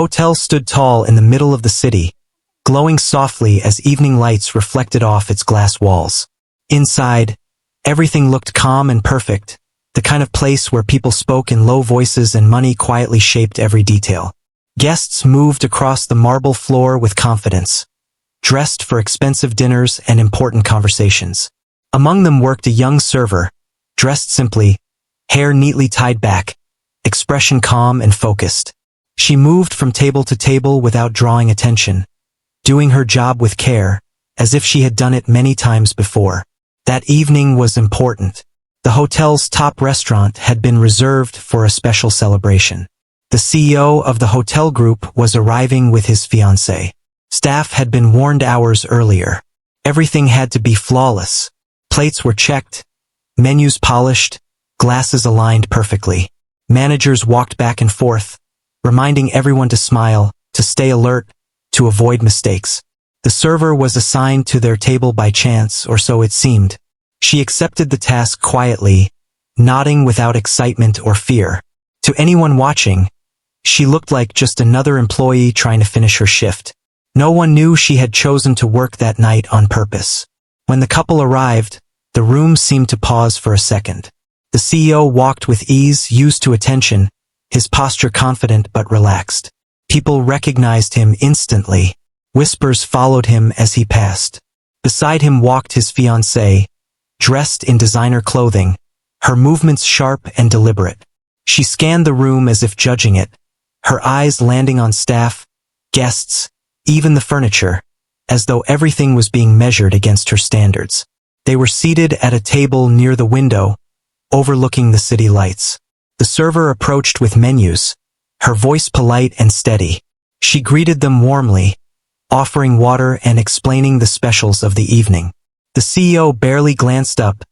hotel stood tall in the middle of the city, glowing softly as evening lights reflected off its glass walls. Inside, everything looked calm and perfect, the kind of place where people spoke in low voices and money quietly shaped every detail. Guests moved across the marble floor with confidence, dressed for expensive dinners and important conversations. Among them worked a young server, dressed simply, hair neatly tied back, expression calm and focused. She moved from table to table without drawing attention, doing her job with care, as if she had done it many times before. That evening was important. The hotel's top restaurant had been reserved for a special celebration. The CEO of the hotel group was arriving with his fiancée. Staff had been warned hours earlier. Everything had to be flawless. Plates were checked, menus polished, glasses aligned perfectly. Managers walked back and forth, reminding everyone to smile, to stay alert, to avoid mistakes. The server was assigned to their table by chance, or so it seemed. She accepted the task quietly, nodding without excitement or fear. To anyone watching, she looked like just another employee trying to finish her shift. No one knew she had chosen to work that night on purpose. When the couple arrived, the room seemed to pause for a second. The CEO walked with ease, used to attention, his posture confident but relaxed. People recognized him instantly. Whispers followed him as he passed. Beside him walked his fiancée, dressed in designer clothing, her movements sharp and deliberate. She scanned the room as if judging it, her eyes landing on staff, guests, even the furniture, as though everything was being measured against her standards. They were seated at a table near the window, overlooking the city lights. The server approached with menus, her voice polite and steady. She greeted them warmly, offering water and explaining the specials of the evening. The CEO barely glanced up,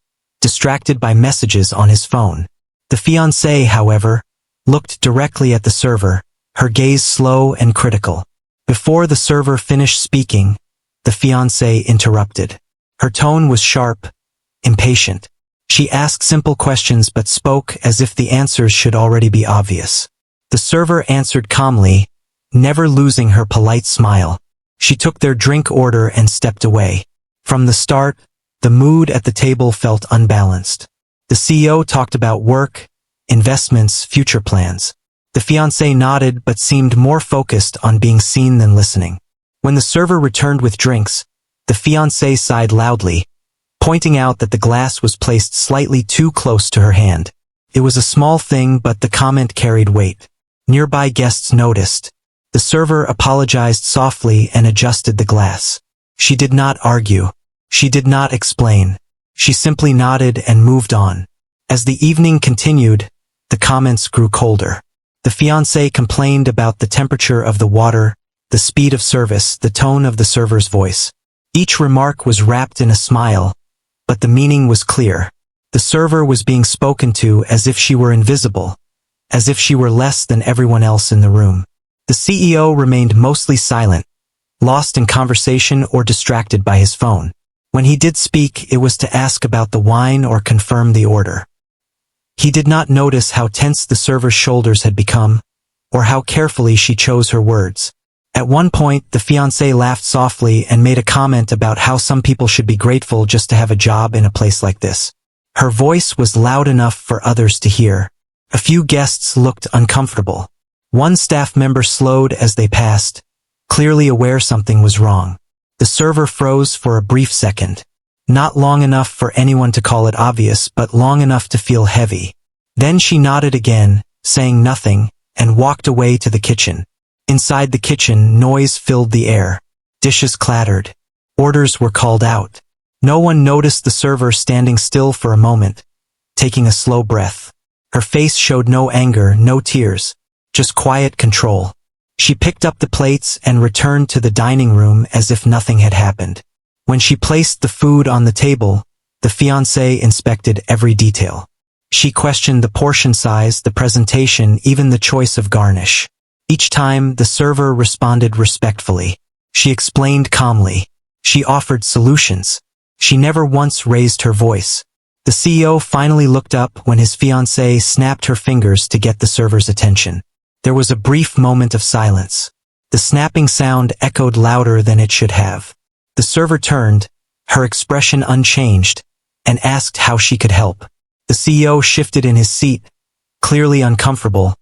distracted by messages on his phone. The fiancée, however, looked directly at the server, her gaze slow and critical. Before the server finished speaking, the fiancée interrupted. Her tone was sharp, impatient. She asked simple questions but spoke as if the answers should already be obvious. The server answered calmly, never losing her polite smile. She took their drink order and stepped away. From the start, the mood at the table felt unbalanced. The CEO talked about work, investments, future plans. The fiancée nodded but seemed more focused on being seen than listening. When the server returned with drinks, the fiancée sighed loudly, pointing out that the glass was placed slightly too close to her hand. It was a small thing, but the comment carried weight. Nearby guests noticed. The server apologized softly and adjusted the glass. She did not argue. She did not explain. She simply nodded and moved on. As the evening continued, the comments grew colder. The fiancée complained about the temperature of the water, the speed of service, the tone of the server's voice. Each remark was wrapped in a smile, but the meaning was clear. The server was being spoken to as if she were invisible, as if she were less than everyone else in the room. The CEO remained mostly silent, lost in conversation or distracted by his phone. When he did speak, it was to ask about the wine or confirm the order. He did not notice how tense the server's shoulders had become, or how carefully she chose her words. At one point, the fiancée laughed softly and made a comment about how some people should be grateful just to have a job in a place like this. Her voice was loud enough for others to hear. A few guests looked uncomfortable. One staff member slowed as they passed, clearly aware something was wrong. The server froze for a brief second. Not long enough for anyone to call it obvious, but long enough to feel heavy. Then she nodded again, saying nothing, and walked away to the kitchen. Inside the kitchen, noise filled the air. Dishes clattered. Orders were called out. No one noticed the server standing still for a moment, taking a slow breath. Her face showed no anger, no tears, just quiet control. She picked up the plates and returned to the dining room as if nothing had happened. When she placed the food on the table, the fiancé inspected every detail. She questioned the portion size, the presentation, even the choice of garnish. Each time, the server responded respectfully. She explained calmly. She offered solutions. She never once raised her voice. The CEO finally looked up when his fiancée snapped her fingers to get the server's attention. There was a brief moment of silence. The snapping sound echoed louder than it should have. The server turned, her expression unchanged, and asked how she could help. The CEO shifted in his seat, clearly uncomfortable,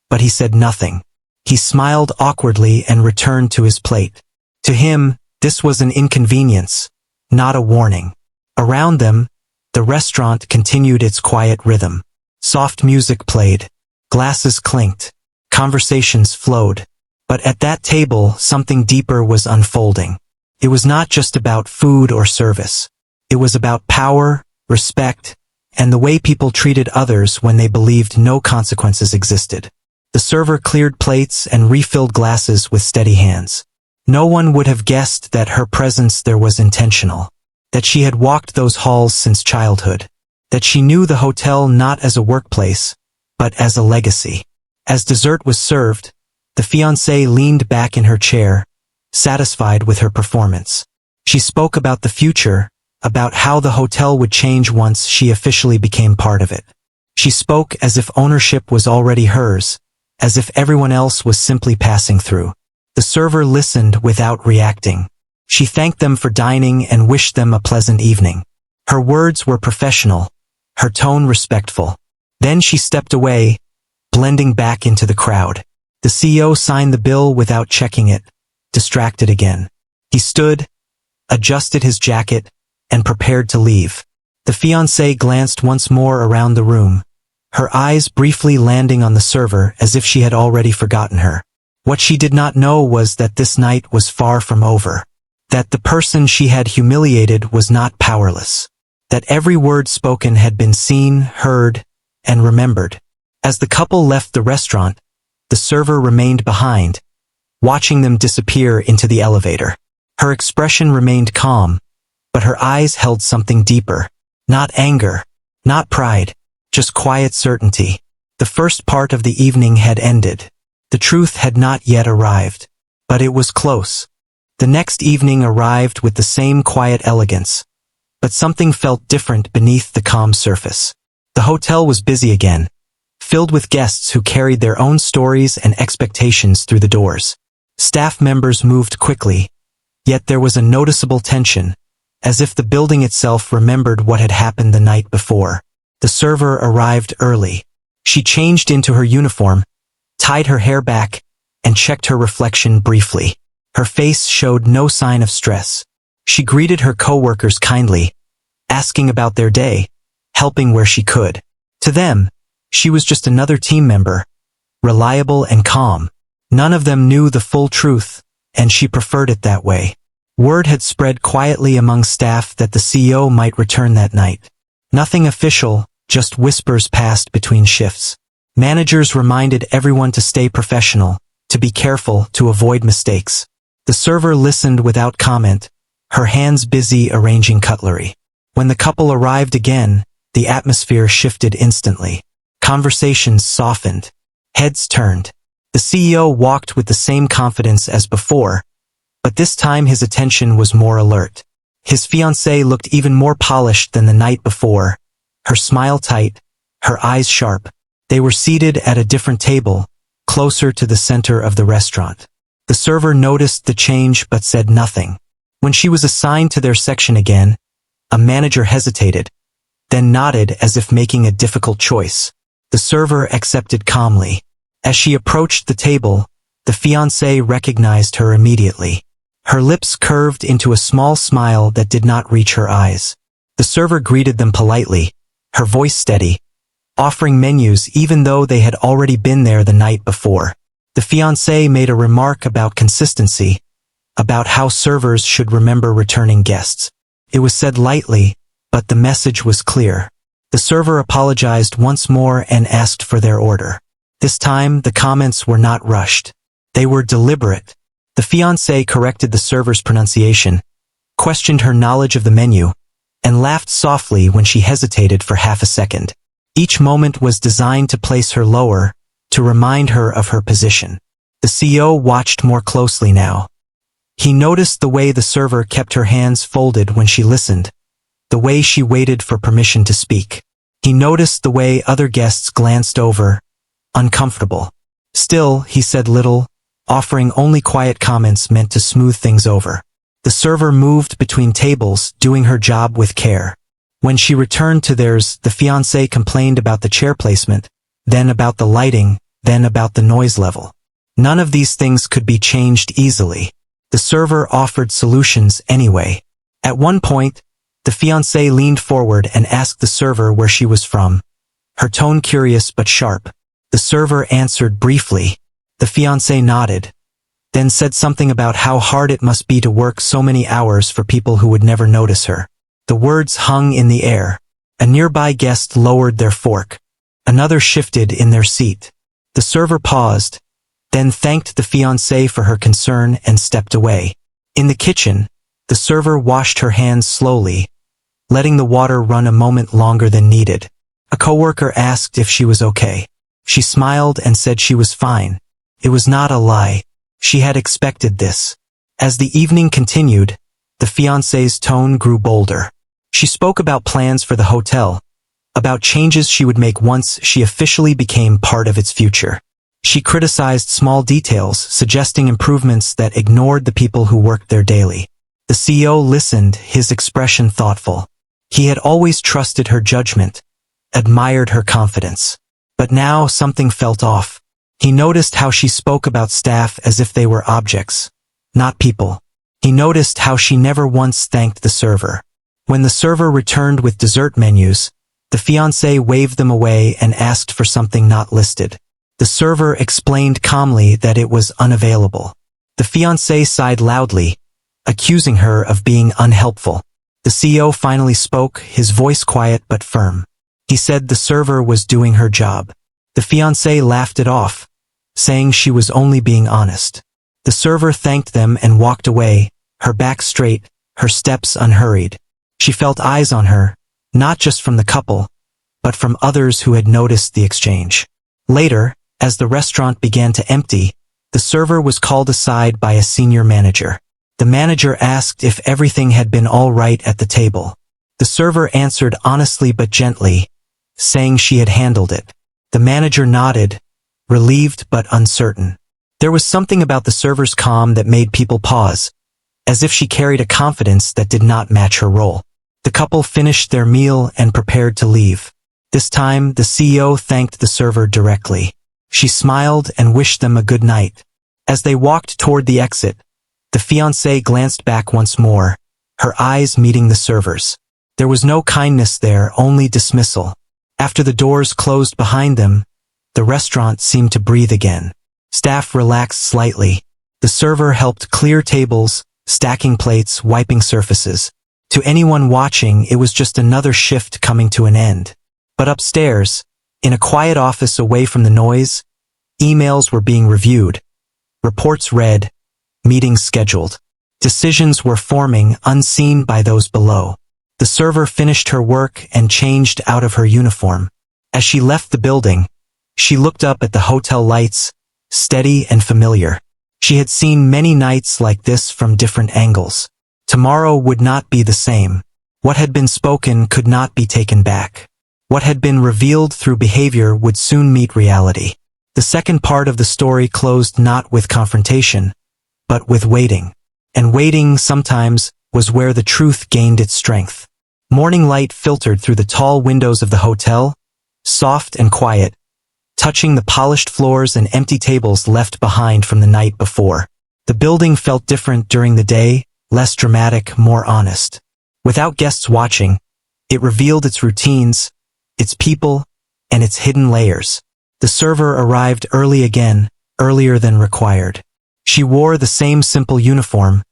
but he said nothing. He smiled awkwardly and returned to his plate. To him, this was an inconvenience, not a warning. Around them, the restaurant continued its quiet rhythm. Soft music played, glasses clinked, conversations flowed. But at that table, something deeper was unfolding. It was not just about food or service. It was about power, respect, and the way people treated others when they believed no consequences existed. The server cleared plates and refilled glasses with steady hands. No one would have guessed that her presence there was intentional, that she had walked those halls since childhood, that she knew the hotel not as a workplace, but as a legacy. As dessert was served, the fiancée leaned back in her chair, satisfied with her performance. She spoke about the future, about how the hotel would change once she officially became part of it. She spoke as if ownership was already hers, as if everyone else was simply passing through. The server listened without reacting. She thanked them for dining and wished them a pleasant evening. Her words were professional, her tone respectful. Then she stepped away, blending back into the crowd. The CEO signed the bill without checking it, distracted again. He stood, adjusted his jacket, and prepared to leave. The fiancée glanced once more around the room, her eyes briefly landing on the server as if she had already forgotten her. What she did not know was that this night was far from over, that the person she had humiliated was not powerless, that every word spoken had been seen, heard, and remembered. As the couple left the restaurant, the server remained behind, watching them disappear into the elevator. Her expression remained calm, but her eyes held something deeper. Not anger, not pride, just quiet certainty. The first part of the evening had ended. The truth had not yet arrived, but it was close. The next evening arrived with the same quiet elegance, but something felt different beneath the calm surface. The hotel was busy again, filled with guests who carried their own stories and expectations through the doors. Staff members moved quickly, yet there was a noticeable tension, as if the building itself remembered what had happened the night before. The server arrived early. She changed into her uniform, tied her hair back, and checked her reflection briefly. Her face showed no sign of stress. She greeted her coworkers kindly, asking about their day, helping where she could. To them, she was just another team member, reliable and calm. None of them knew the full truth, and she preferred it that way. Word had spread quietly among staff that the CEO might return that night. Nothing official, just whispers passed between shifts. Managers reminded everyone to stay professional, to be careful, to avoid mistakes. The server listened without comment, her hands busy arranging cutlery. When the couple arrived again, the atmosphere shifted instantly. Conversations softened. Heads turned. The CEO walked with the same confidence as before, but this time his attention was more alert. His fiancée looked even more polished than the night before, her smile tight, her eyes sharp. They were seated at a different table, closer to the center of the restaurant. The server noticed the change but said nothing. When she was assigned to their section again, a manager hesitated, then nodded as if making a difficult choice. The server accepted calmly. As she approached the table, the fiancée recognized her immediately. Her lips curved into a small smile that did not reach her eyes. The server greeted them politely, her voice steady, offering menus even though they had already been there the night before. The fiancée made a remark about consistency, about how servers should remember returning guests. It was said lightly, but the message was clear. The server apologized once more and asked for their order. This time, the comments were not rushed. They were deliberate. The fiancée corrected the server's pronunciation, questioned her knowledge of the menu, and laughed softly when she hesitated for half a second. Each moment was designed to place her lower, to remind her of her position. The CEO watched more closely now. He noticed the way the server kept her hands folded when she listened, the way she waited for permission to speak. He noticed the way other guests glanced over, uncomfortable. Still, he said little, offering only quiet comments meant to smooth things over. The server moved between tables, doing her job with care. When she returned to theirs, the fiancé complained about the chair placement, then about the lighting, then about the noise level. None of these things could be changed easily. The server offered solutions anyway. At one point, the fiancé leaned forward and asked the server where she was from, her tone curious but sharp. The server answered briefly. The fiancé nodded, then said something about how hard it must be to work so many hours for people who would never notice her. The words hung in the air. A nearby guest lowered their fork. Another shifted in their seat. The server paused, then thanked the fiancée for her concern and stepped away. In the kitchen, the server washed her hands slowly, letting the water run a moment longer than needed. A coworker asked if she was okay. She smiled and said she was fine. It was not a lie. She had expected this. As the evening continued, the fiancé's tone grew bolder. She spoke about plans for the hotel, about changes she would make once she officially became part of its future. She criticized small details, suggesting improvements that ignored the people who worked there daily. The CEO listened, his expression thoughtful. He had always trusted her judgment, admired her confidence. But now something felt off. He noticed how she spoke about staff as if they were objects, not people. He noticed how she never once thanked the server. When the server returned with dessert menus, the fiancé waved them away and asked for something not listed. The server explained calmly that it was unavailable. The fiancé sighed loudly, accusing her of being unhelpful. The CEO finally spoke, his voice quiet but firm. He said the server was doing her job. The fiancé laughed it off, saying she was only being honest. The server thanked them and walked away, her back straight, her steps unhurried. She felt eyes on her, not just from the couple, but from others who had noticed the exchange. Later, as the restaurant began to empty, the server was called aside by a senior manager. The manager asked if everything had been all right at the table. The server answered honestly but gently, saying she had handled it. The manager nodded, relieved but uncertain. There was something about the server's calm that made people pause, as if she carried a confidence that did not match her role. The couple finished their meal and prepared to leave. This time, the CEO thanked the server directly. She smiled and wished them a good night. As they walked toward the exit, the fiancé glanced back once more, her eyes meeting the server's. There was no kindness there, only dismissal. After the doors closed behind them, the restaurant seemed to breathe again. Staff relaxed slightly. The server helped clear tables, stacking plates, wiping surfaces. To anyone watching, it was just another shift coming to an end. But upstairs, in a quiet office away from the noise, emails were being reviewed, reports read, meetings scheduled. Decisions were forming, unseen by those below. The server finished her work and changed out of her uniform. As she left the building, she looked up at the hotel lights, steady and familiar. She had seen many nights like this from different angles. Tomorrow would not be the same. What had been spoken could not be taken back. What had been revealed through behavior would soon meet reality. The second part of the story closed not with confrontation, but with waiting. And waiting, sometimes, was where the truth gained its strength. Morning light filtered through the tall windows of the hotel, soft and quiet, touching the polished floors and empty tables left behind from the night before. The building felt different during the day, less dramatic, more honest. Without guests watching, it revealed its routines, its people, and its hidden layers. The server arrived early again, earlier than required. She wore the same simple uniform,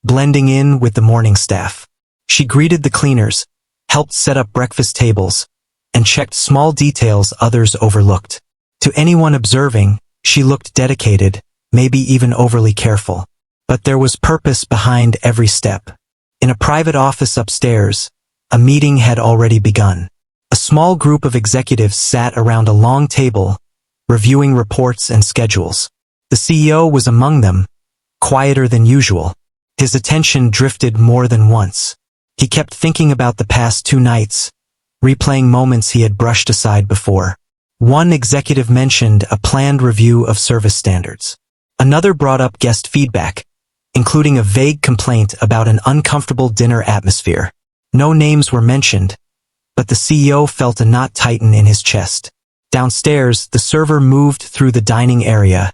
blending in with the morning staff. She greeted the cleaners, helped set up breakfast tables, and checked small details others overlooked. To anyone observing, she looked dedicated, maybe even overly careful. But there was purpose behind every step. In a private office upstairs, a meeting had already begun. A small group of executives sat around a long table, reviewing reports and schedules. The CEO was among them, quieter than usual. His attention drifted more than once. He kept thinking about the past 2 nights, replaying moments he had brushed aside before. One executive mentioned a planned review of service standards. Another brought up guest feedback, including a vague complaint about an uncomfortable dinner atmosphere. No names were mentioned, but the CEO felt a knot tighten in his chest. Downstairs, the server moved through the dining area,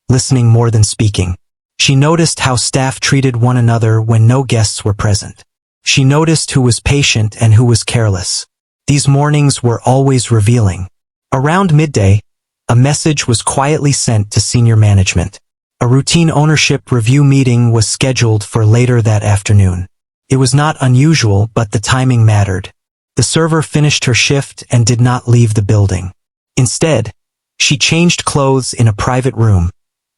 listening more than speaking. She noticed how staff treated one another when no guests were present. She noticed who was patient and who was careless. These mornings were always revealing. Around midday, a message was quietly sent to senior management. A routine ownership review meeting was scheduled for later that afternoon. It was not unusual, but the timing mattered. The server finished her shift and did not leave the building. Instead, she changed clothes in a private room,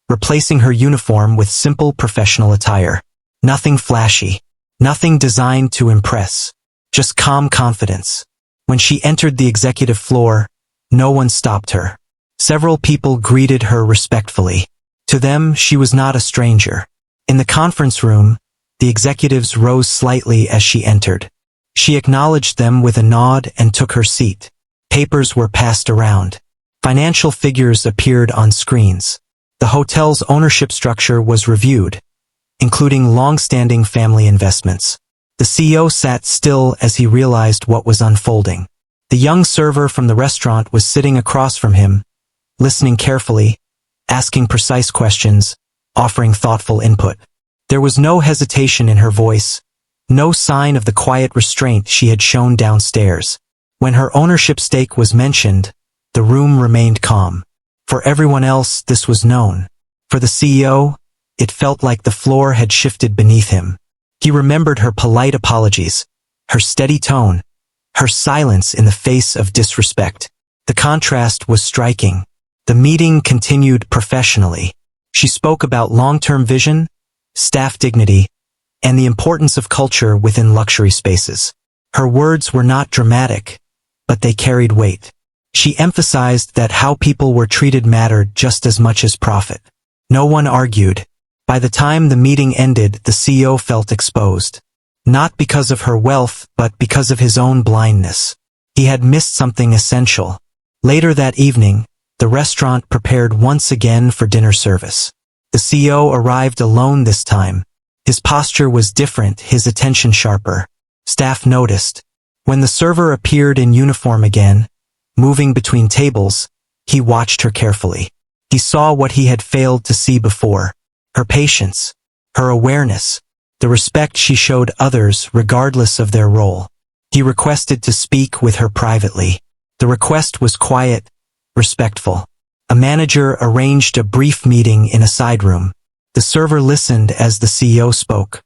replacing her uniform with simple professional attire. Nothing flashy, nothing designed to impress, just calm confidence. When she entered the executive floor, no one stopped her. Several people greeted her respectfully. To them, she was not a stranger. In the conference room, the executives rose slightly as she entered. She acknowledged them with a nod and took her seat. Papers were passed around. Financial figures appeared on screens. The hotel's ownership structure was reviewed, including long-standing family investments. The CEO sat still as he realized what was unfolding. The young server from the restaurant was sitting across from him, listening carefully, asking precise questions, offering thoughtful input. There was no hesitation in her voice, no sign of the quiet restraint she had shown downstairs. When her ownership stake was mentioned, the room remained calm. For everyone else, this was known. For the CEO, it felt like the floor had shifted beneath him. He remembered her polite apologies, her steady tone, her silence in the face of disrespect. The contrast was striking. The meeting continued professionally. She spoke about long-term vision, staff dignity, and the importance of culture within luxury spaces. Her words were not dramatic, but they carried weight. She emphasized that how people were treated mattered just as much as profit. No one argued. By the time the meeting ended, the CEO felt exposed. Not because of her wealth, but because of his own blindness. He had missed something essential. Later that evening, the restaurant prepared once again for dinner service. The CEO arrived alone this time. His posture was different, his attention sharper. Staff noticed. When the server appeared in uniform again, moving between tables, he watched her carefully. He saw what he had failed to see before. Her patience, her awareness, the respect she showed others regardless of their role. He requested to speak with her privately. The request was quiet, respectful. A manager arranged a brief meeting in a side room. The server listened as the CEO spoke.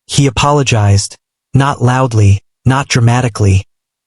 He apologized, not loudly, not dramatically,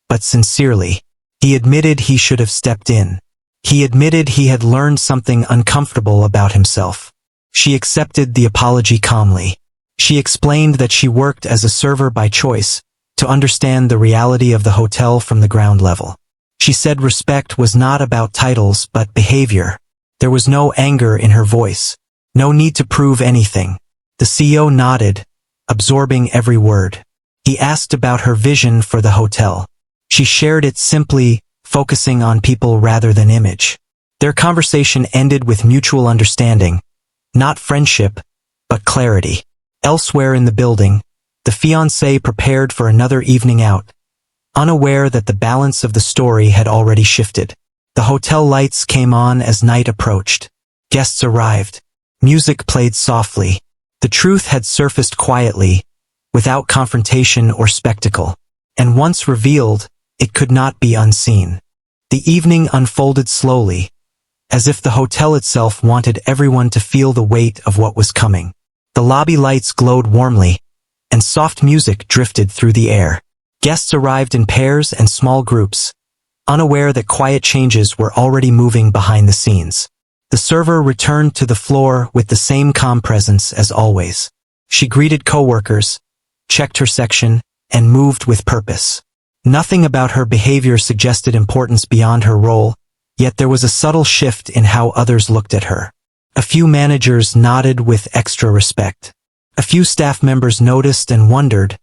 but sincerely. He admitted he should have stepped in. He admitted he had learned something uncomfortable about himself. She accepted the apology calmly. She explained that she worked as a server by choice, to understand the reality of the hotel from the ground level. She said respect was not about titles but behavior. There was no anger in her voice, no need to prove anything. The CEO nodded, absorbing every word. He asked about her vision for the hotel. She shared it simply, focusing on people rather than image. Their conversation ended with mutual understanding, not friendship, but clarity. Elsewhere in the building, the fiancé prepared for another evening out, unaware that the balance of the story had already shifted. The hotel lights came on as night approached. Guests arrived. Music played softly. The truth had surfaced quietly, without confrontation or spectacle. And once revealed, it could not be unseen. The evening unfolded slowly, as if the hotel itself wanted everyone to feel the weight of what was coming. The lobby lights glowed warmly, and soft music drifted through the air. Guests arrived in pairs and small groups, unaware that quiet changes were already moving behind the scenes. The server returned to the floor with the same calm presence as always. She greeted coworkers, checked her section, and moved with purpose. Nothing about her behavior suggested importance beyond her role, yet there was a subtle shift in how others looked at her. A few managers nodded with extra respect. A few staff members noticed and wondered,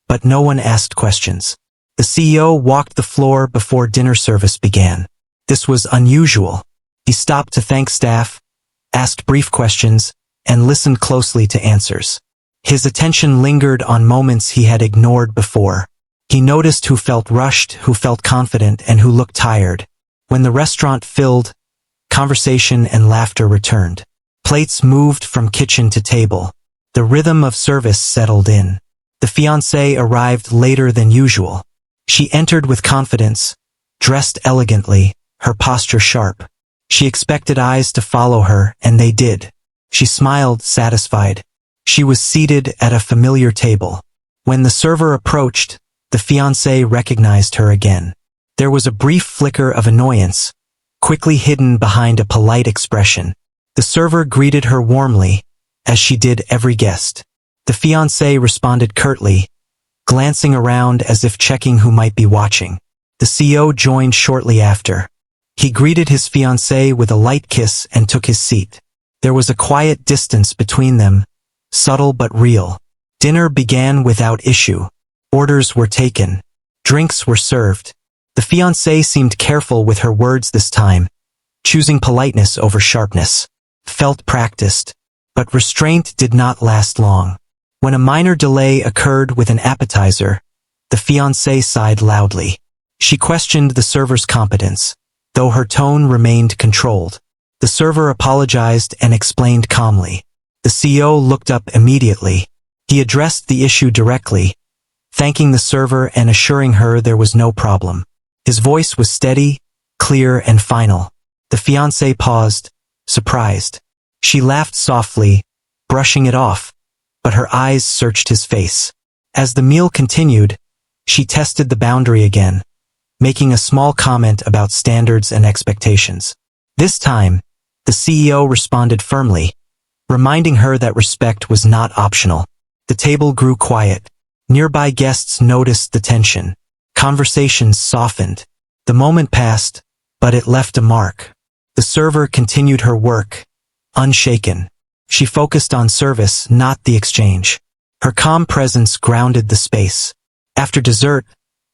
but no one asked questions. The CEO walked the floor before dinner service began. This was unusual. He stopped to thank staff, asked brief questions, and listened closely to answers. His attention lingered on moments he had ignored before. He noticed who felt rushed, who felt confident, and who looked tired. When the restaurant filled, conversation and laughter returned. Plates moved from kitchen to table. The rhythm of service settled in. The fiancée arrived later than usual. She entered with confidence, dressed elegantly, her posture sharp. She expected eyes to follow her, and they did. She smiled, satisfied. She was seated at a familiar table. When the server approached, the fiancée recognized her again. There was a brief flicker of annoyance, quickly hidden behind a polite expression. The server greeted her warmly, as she did every guest. The fiancée responded curtly, glancing around as if checking who might be watching. The CEO joined shortly after. He greeted his fiancée with a light kiss and took his seat. There was a quiet distance between them, subtle but real. Dinner began without issue. Orders were taken. Drinks were served. The fiancée seemed careful with her words this time, choosing politeness over sharpness. Felt practiced. But restraint did not last long. When a minor delay occurred with an appetizer, the fiancée sighed loudly. She questioned the server's competence, though her tone remained controlled. The server apologized and explained calmly. The CEO looked up immediately. He addressed the issue directly, thanking the server and assuring her there was no problem. His voice was steady, clear, and final. The fiancée paused, surprised. She laughed softly, brushing it off, but her eyes searched his face. As the meal continued, she tested the boundary again, making a small comment about standards and expectations. This time, the CEO responded firmly, reminding her that respect was not optional. The table grew quiet. Nearby guests noticed the tension. Conversations softened. The moment passed, but it left a mark. The server continued her work, unshaken. She focused on service, not the exchange. Her calm presence grounded the space. After dessert,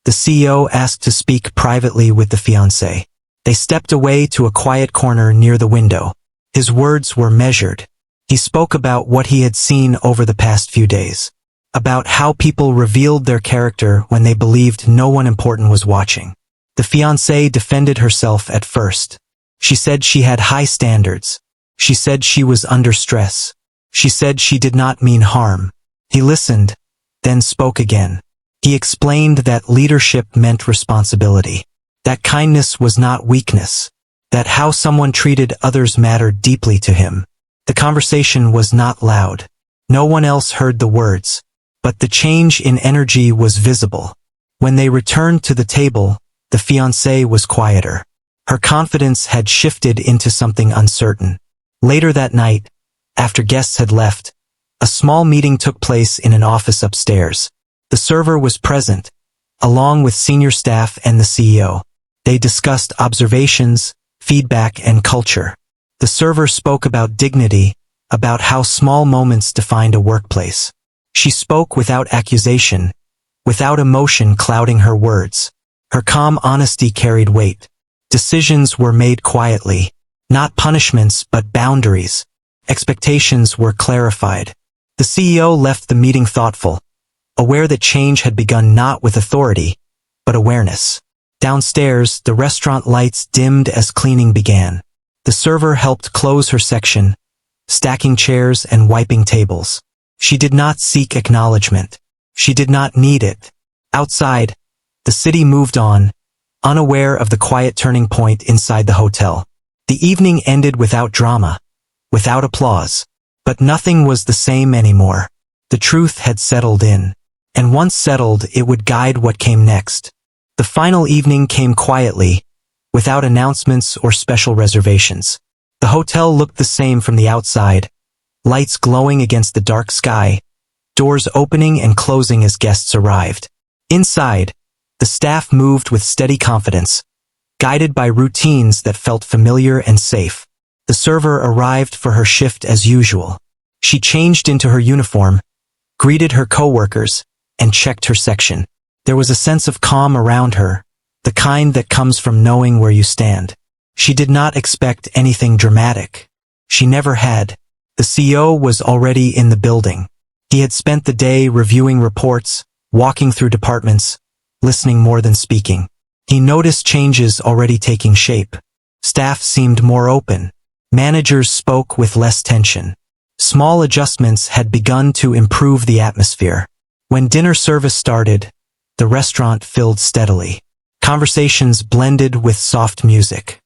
the CEO asked to speak privately with the fiancée. They stepped away to a quiet corner near the window. His words were measured. He spoke about what he had seen over the past few days, about how people revealed their character when they believed no one important was watching. The fiancée defended herself at first. She said she had high standards. She said she was under stress. She said she did not mean harm. He listened, then spoke again. He explained that leadership meant responsibility, that kindness was not weakness, that how someone treated others mattered deeply to him. The conversation was not loud. No one else heard the words, but the change in energy was visible. When they returned to the table, the fiancée was quieter. Her confidence had shifted into something uncertain. Later that night, after guests had left, a small meeting took place in an office upstairs. The server was present, along with senior staff and the CEO. They discussed observations, feedback, and culture. The server spoke about dignity, about how small moments defined a workplace. She spoke without accusation, without emotion clouding her words. Her calm honesty carried weight. Decisions were made quietly, not punishments but boundaries. Expectations were clarified. The CEO left the meeting thoughtful, aware that change had begun not with authority, but awareness. Downstairs, the restaurant lights dimmed as cleaning began. The server helped close her section, stacking chairs and wiping tables. She did not seek acknowledgement. She did not need it. Outside, the city moved on, unaware of the quiet turning point inside the hotel. The evening ended without drama, without applause. But nothing was the same anymore. The truth had settled in. And once settled, it would guide what came next. The final evening came quietly, without announcements or special reservations. The hotel looked the same from the outside, lights glowing against the dark sky, doors opening and closing as guests arrived. Inside, the staff moved with steady confidence, guided by routines that felt familiar and safe. The server arrived for her shift as usual. She changed into her uniform, greeted her coworkers, and checked her section. There was a sense of calm around her, the kind that comes from knowing where you stand. She did not expect anything dramatic. She never had. The CEO was already in the building. He had spent the day reviewing reports, walking through departments, listening more than speaking. He noticed changes already taking shape. Staff seemed more open. Managers spoke with less tension. Small adjustments had begun to improve the atmosphere. When dinner service started, the restaurant filled steadily. Conversations blended with soft music.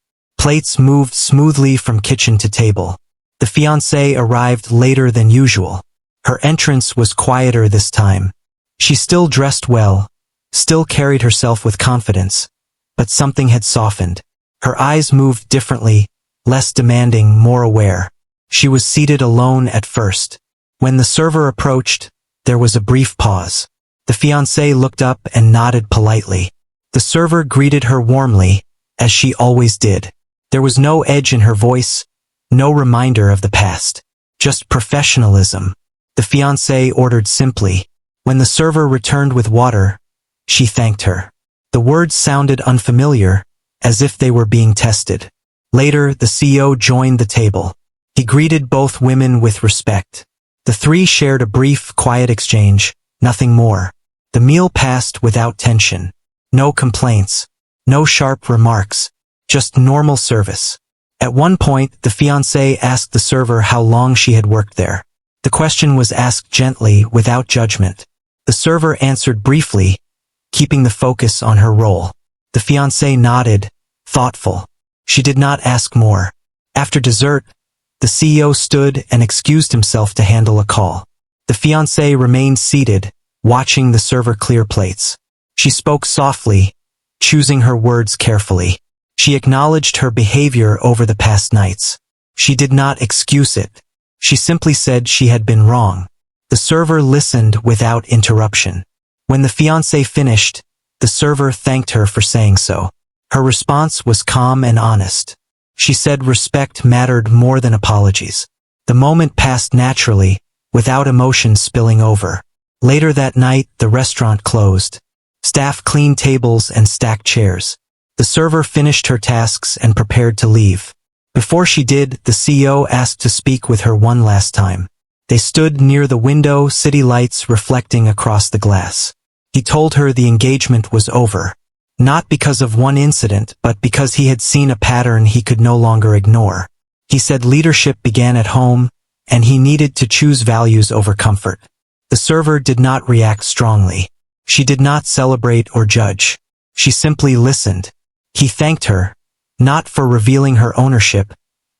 Plates moved smoothly from kitchen to table. The fiancée arrived later than usual. Her entrance was quieter this time. She still dressed well, still carried herself with confidence, but something had softened. Her eyes moved differently, less demanding, more aware. She was seated alone at first. When the server approached, there was a brief pause. The fiancée looked up and nodded politely. The server greeted her warmly, as she always did. There was no edge in her voice, no reminder of the past. Just professionalism. The fiancée ordered simply. When the server returned with water, she thanked her. The words sounded unfamiliar, as if they were being tested. Later, the CEO joined the table. He greeted both women with respect. The three shared a brief, quiet exchange, nothing more. The meal passed without tension. No complaints. No sharp remarks. Just normal service. At one point, the fiancée asked the server how long she had worked there. The question was asked gently, without judgment. The server answered briefly, keeping the focus on her role. The fiancée nodded, thoughtful. She did not ask more. After dessert, the CEO stood and excused himself to handle a call. The fiancée remained seated, watching the server clear plates. She spoke softly, choosing her words carefully. She acknowledged her behavior over the past nights. She did not excuse it. She simply said she had been wrong. The server listened without interruption. When the fiancée finished, the server thanked her for saying so. Her response was calm and honest. She said respect mattered more than apologies. The moment passed naturally, without emotion spilling over. Later that night, the restaurant closed. Staff cleaned tables and stacked chairs. The server finished her tasks and prepared to leave. Before she did, the CEO asked to speak with her one last time. They stood near the window, city lights reflecting across the glass. He told her the engagement was over. Not because of one incident, but because he had seen a pattern he could no longer ignore. He said leadership began at home, and he needed to choose values over comfort. The server did not react strongly. She did not celebrate or judge. She simply listened. He thanked her, not for revealing her ownership,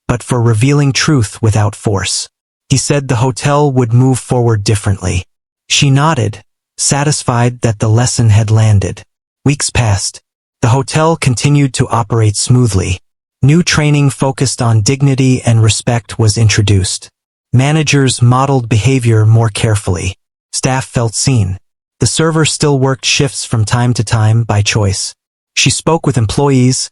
but for revealing truth without force. He said the hotel would move forward differently. She nodded, satisfied that the lesson had landed. Weeks passed. The hotel continued to operate smoothly. New training focused on dignity and respect was introduced. Managers modeled behavior more carefully. Staff felt seen. The server still worked shifts from time to time by choice. She spoke with employees,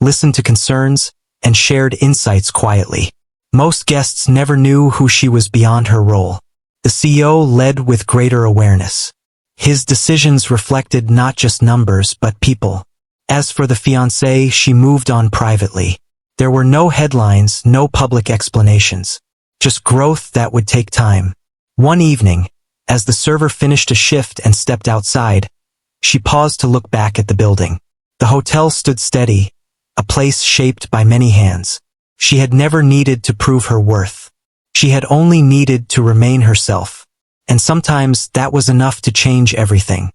listened to concerns, and shared insights quietly. Most guests never knew who she was beyond her role. The CEO led with greater awareness. His decisions reflected not just numbers but people. As for the fiancée, she moved on privately. There were no headlines, no public explanations. Just growth that would take time. One evening, as the server finished a shift and stepped outside, she paused to look back at the building. The hotel stood steady, a place shaped by many hands. She had never needed to prove her worth. She had only needed to remain herself. And sometimes that was enough to change everything.